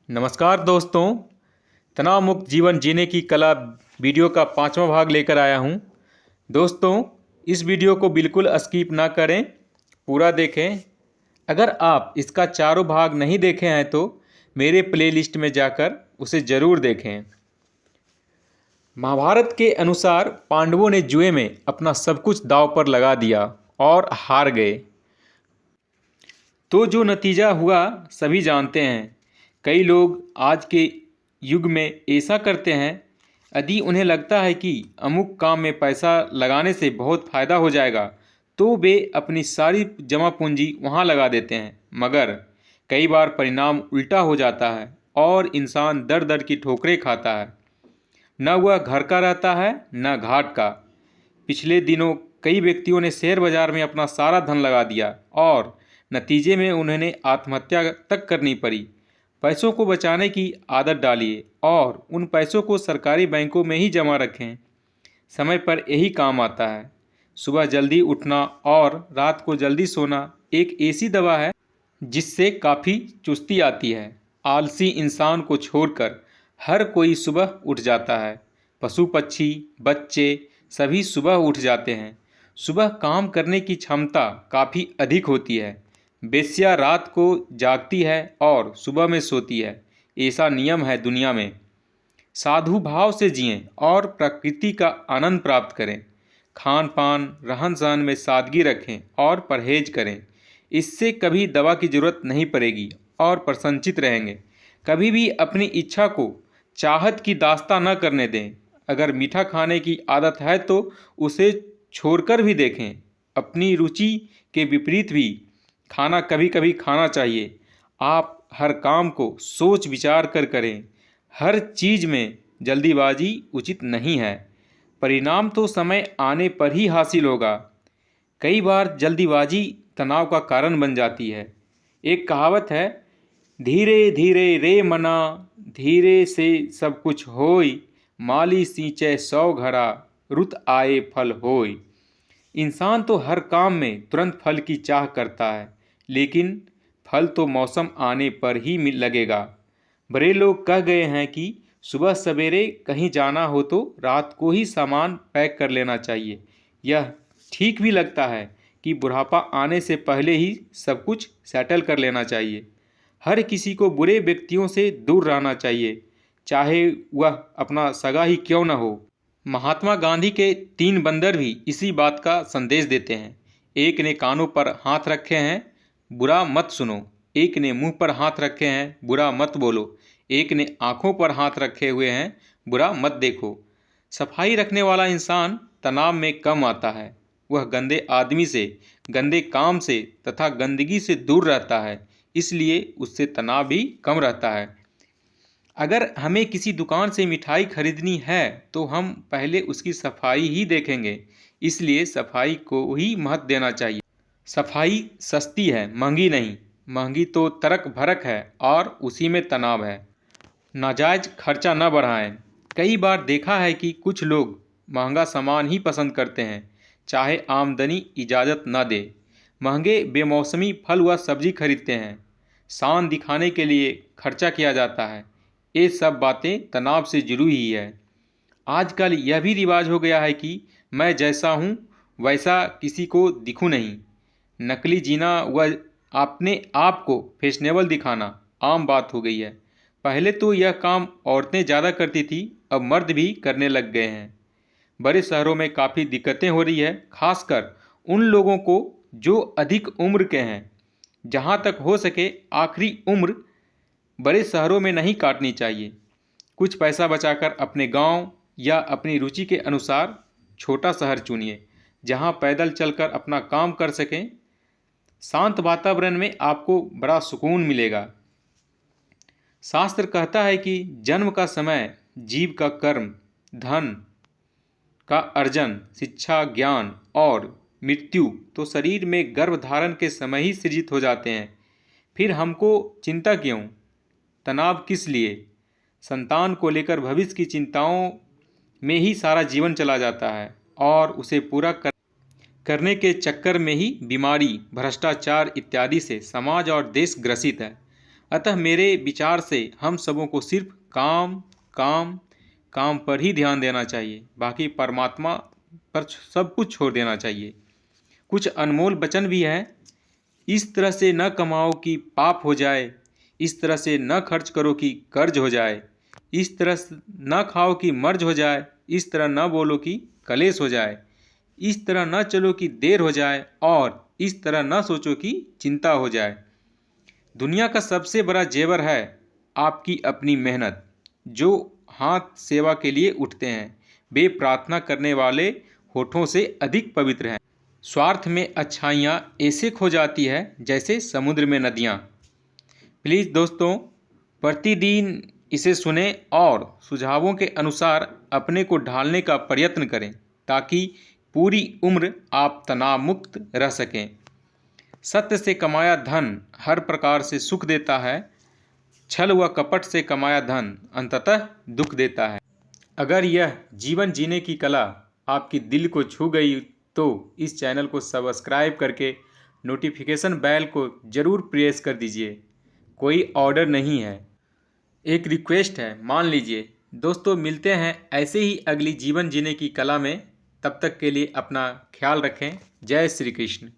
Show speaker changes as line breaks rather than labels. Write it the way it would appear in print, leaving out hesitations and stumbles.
नमस्कार दोस्तों। तनाव मुक्त जीवन जीने की कला वीडियो का 5वां भाग लेकर आया हूं। दोस्तों, इस वीडियो को बिल्कुल स्किप ना करें, पूरा देखें। अगर आप इसका चारों भाग नहीं देखे हैं तो मेरे प्लेलिस्ट में जाकर उसे ज़रूर देखें। महाभारत के अनुसार पांडवों ने जुए में अपना सब कुछ दांव पर लगा दिया और हार गए। तो जो नतीजा हुआ सभी जानते हैं। कई लोग आज के युग में ऐसा करते हैं, यदि उन्हें लगता है कि अमुक काम में पैसा लगाने से बहुत फ़ायदा हो जाएगा तो वे अपनी सारी जमा पूंजी वहाँ लगा देते हैं। मगर कई बार परिणाम उल्टा हो जाता है और इंसान दर दर की ठोकरें खाता है। न वह घर का रहता है न घाट का। पिछले दिनों कई व्यक्तियों ने शेयर बाजार में अपना सारा धन लगा दिया और नतीजे में उन्हें आत्महत्या तक करनी पड़ी। पैसों को बचाने की आदत डालिए और उन पैसों को सरकारी बैंकों में ही जमा रखें। समय पर यही काम आता है। सुबह जल्दी उठना और रात को जल्दी सोना एक ऐसी दवा है जिससे काफ़ी चुस्ती आती है। आलसी इंसान को छोड़कर हर कोई सुबह उठ जाता है। पशु पक्षी बच्चे सभी सुबह उठ जाते हैं। सुबह काम करने की क्षमता काफ़ी अधिक होती है। वेश्या रात को जागती है और सुबह में सोती है। ऐसा नियम है दुनिया में। साधु भाव से जिएं और प्रकृति का आनंद प्राप्त करें। खान पान रहन सहन में सादगी रखें और परहेज करें। इससे कभी दवा की ज़रूरत नहीं पड़ेगी और प्रसन्नचित रहेंगे। कभी भी अपनी इच्छा को चाहत की दास्ता न करने दें। अगर मीठा खाने की आदत है तो उसे छोड़कर भी देखें। अपनी रुचि के विपरीत भी खाना कभी कभी खाना चाहिए। आप हर काम को सोच विचार कर करें। हर चीज़ में जल्दीबाजी उचित नहीं है। परिणाम तो समय आने पर ही हासिल होगा। कई बार जल्दीबाजी तनाव का कारण बन जाती है। एक कहावत है, धीरे धीरे रे मना, धीरे से सब कुछ होय, माली सींचे 100 घड़ा, रुत आए फल होय। इंसान तो हर काम में तुरंत फल की चाह करता है, लेकिन फल तो मौसम आने पर ही लगेगा। बड़े लोग कह गए हैं कि सुबह सवेरे कहीं जाना हो तो रात को ही सामान पैक कर लेना चाहिए। यह ठीक भी लगता है कि बुढ़ापा आने से पहले ही सब कुछ सेटल कर लेना चाहिए। हर किसी को बुरे व्यक्तियों से दूर रहना चाहिए, चाहे वह अपना सगा ही क्यों न हो। महात्मा गांधी के 3 बंदर भी इसी बात का संदेश देते हैं। एक ने कानों पर हाथ रखे हैं, बुरा मत सुनो। एक ने मुंह पर हाथ रखे हैं, बुरा मत बोलो। एक ने आंखों पर हाथ रखे हुए हैं, बुरा मत देखो। सफाई रखने वाला इंसान तनाव में कम आता है। वह गंदे आदमी से, गंदे काम से तथा गंदगी से दूर रहता है, इसलिए उससे तनाव भी कम रहता है। अगर हमें किसी दुकान से मिठाई खरीदनी है तो हम पहले उसकी सफाई ही देखेंगे, इसलिए सफाई को ही महत्व देना चाहिए। सफाई सस्ती है, महंगी नहीं। महंगी तो तरक भरक है और उसी में तनाव है। नाजायज खर्चा न बढ़ाएं। कई बार देखा है कि कुछ लोग महंगा सामान ही पसंद करते हैं, चाहे आमदनी इजाज़त न दे। महंगे बेमौसमी फल व सब्जी खरीदते हैं। शान दिखाने के लिए खर्चा किया जाता है। ये सब बातें तनाव से जुड़ी ही है। आजकल यह भी रिवाज हो गया है कि मैं जैसा हूँ वैसा किसी को दिखूँ नहीं। नकली जीना व अपने आप को फैशनेबल दिखाना आम बात हो गई है। पहले तो यह काम औरतें ज़्यादा करती थी, अब मर्द भी करने लग गए हैं। बड़े शहरों में काफ़ी दिक्कतें हो रही है, खासकर उन लोगों को जो अधिक उम्र के हैं। जहाँ तक हो सके आखिरी उम्र बड़े शहरों में नहीं काटनी चाहिए। कुछ पैसा बचाकर अपने गांव या अपनी रुचि के अनुसार छोटा शहर चुनिए, जहां पैदल चलकर अपना काम कर सकें। शांत वातावरण में आपको बड़ा सुकून मिलेगा। शास्त्र कहता है कि जन्म का समय, जीव का कर्म, धन का अर्जन, शिक्षा ज्ञान और मृत्यु तो शरीर में गर्भ धारण के समय ही सृजित हो जाते हैं। फिर हमको चिंता क्यों, तनाव किस लिए? संतान को लेकर भविष्य की चिंताओं में ही सारा जीवन चला जाता है और उसे पूरा करने के चक्कर में ही बीमारी, भ्रष्टाचार इत्यादि से समाज और देश ग्रसित है। अतः मेरे विचार से हम सबों को सिर्फ काम काम काम पर ही ध्यान देना चाहिए, बाकी परमात्मा पर सब कुछ छोड़ देना चाहिए। कुछ अनमोल वचन भी है। इस तरह से न कमाओ कि पाप हो जाए, इस तरह से न खर्च करो कि कर्ज हो जाए, इस तरह से न खाओ कि मर्ज हो जाए, इस तरह न बोलो कि कलेश हो जाए, इस तरह न चलो कि देर हो जाए, और इस तरह न सोचो कि चिंता हो जाए। दुनिया का सबसे बड़ा जेवर है आपकी अपनी मेहनत। जो हाथ सेवा के लिए उठते हैं वे प्रार्थना करने वाले होठों से अधिक पवित्र हैं। स्वार्थ में अच्छाइयाँ ऐसे खो जाती है जैसे समुद्र में नदियाँ। प्लीज़ दोस्तों, प्रतिदिन इसे सुने और सुझावों के अनुसार अपने को ढालने का प्रयत्न करें, ताकि पूरी उम्र आप तनाव मुक्त रह सकें। सत्य से कमाया धन हर प्रकार से सुख देता है, छल व कपट से कमाया धन अंततः दुख देता है। अगर यह जीवन जीने की कला आपकी दिल को छू गई तो इस चैनल को सब्सक्राइब करके नोटिफिकेशन बेल को ज़रूर प्रेस कर दीजिए। कोई ऑर्डर नहीं है, एक रिक्वेस्ट है, मान लीजिए। दोस्तों, मिलते हैं ऐसे ही अगली जीवन जीने की कला में। तब तक के लिए अपना ख्याल रखें। जय श्री कृष्ण।